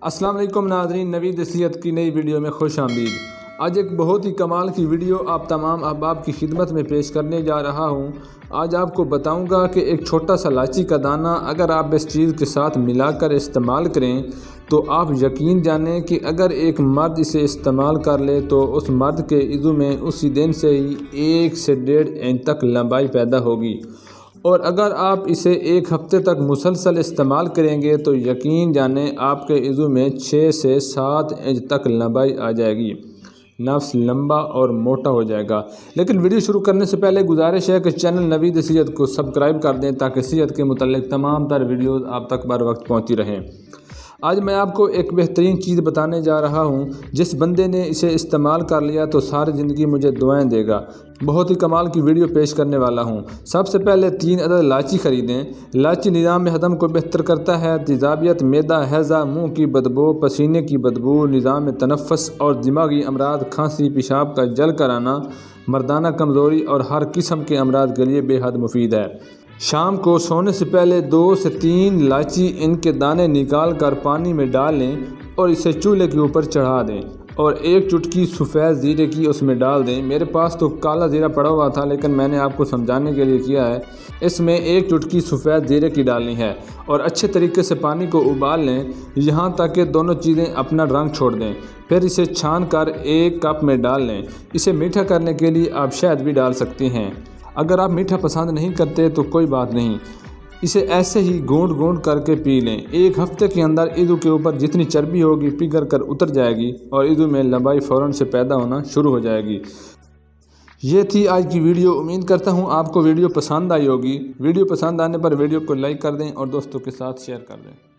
السلام علیکم ناظرین، نوید صحت کی نئی ویڈیو میں خوش آمدید۔ آج ایک بہت ہی کمال کی ویڈیو آپ تمام احباب کی خدمت میں پیش کرنے جا رہا ہوں۔ آج آپ کو بتاؤں گا کہ ایک چھوٹا سا الائچی کا دانہ اگر آپ اس چیز کے ساتھ ملا کر استعمال کریں تو آپ یقین جانیں کہ اگر ایک مرد اسے استعمال کر لے تو اس مرد کے عضو میں اسی دن سے ہی 1 سے 1.5 انچ تک لمبائی پیدا ہوگی، اور اگر آپ اسے 1 ہفتے تک مسلسل استعمال کریں گے تو یقین جانیں آپ کے عضو میں 6 سے 7 انچ تک لمبائی آ جائے گی، نفس لمبا اور موٹا ہو جائے گا۔ لیکن ویڈیو شروع کرنے سے پہلے گزارش ہے کہ چینل نوید صحت کو سبسکرائب کر دیں تاکہ صحت کے متعلق تمام تر ویڈیوز آپ تک بر وقت پہنچتی رہیں۔ آج میں آپ کو ایک بہترین چیز بتانے جا رہا ہوں، جس بندے نے اسے استعمال کر لیا تو ساری زندگی مجھے دعائیں دے گا۔ بہت ہی کمال کی ویڈیو پیش کرنے والا ہوں۔ سب سے پہلے 3 عدد الائچی خریدیں۔ الائچی نظام ہضم کو بہتر کرتا ہے، تیزابیت، معدہ ہیضہ، منہ کی بدبو، پسینے کی بدبو، نظام تنفس اور دماغی امراض، کھانسی، پیشاب کا جل کر آنا، مردانہ کمزوری اور ہر قسم کے امراض کے لیے بے حد مفید ہے۔ شام کو سونے سے پہلے 2 سے 3 الائچی ان کے دانے نکال کر پانی میں ڈال لیں اور اسے چولہے کے اوپر چڑھا دیں اور 1 چٹکی سفید زیرے کی اس میں ڈال دیں۔ میرے پاس تو کالا زیرہ پڑا ہوا تھا لیکن میں نے آپ کو سمجھانے کے لیے کیا ہے، اس میں 1 چٹکی سفید زیرے کی ڈالنی ہے اور اچھے طریقے سے پانی کو ابال لیں یہاں تک کہ دونوں چیزیں اپنا رنگ چھوڑ دیں۔ پھر اسے چھان کر 1 کپ میں ڈال لیں۔ اسے میٹھا کرنے کے لیے آپ شہد بھی ڈال سکتے ہیں۔ اگر آپ میٹھا پسند نہیں کرتے تو کوئی بات نہیں، اسے ایسے ہی گونٹ گونٹ کر کے پی لیں۔ 1 ہفتے کے اندر عضو کے اوپر جتنی چربی ہوگی پگھل کر اتر جائے گی اور عضو میں لمبائی فوراً سے پیدا ہونا شروع ہو جائے گی۔ یہ تھی آج کی ویڈیو۔ امید کرتا ہوں آپ کو ویڈیو پسند آئی ہوگی۔ ویڈیو پسند آنے پر ویڈیو کو لائک کر دیں اور دوستوں کے ساتھ شیئر کر دیں۔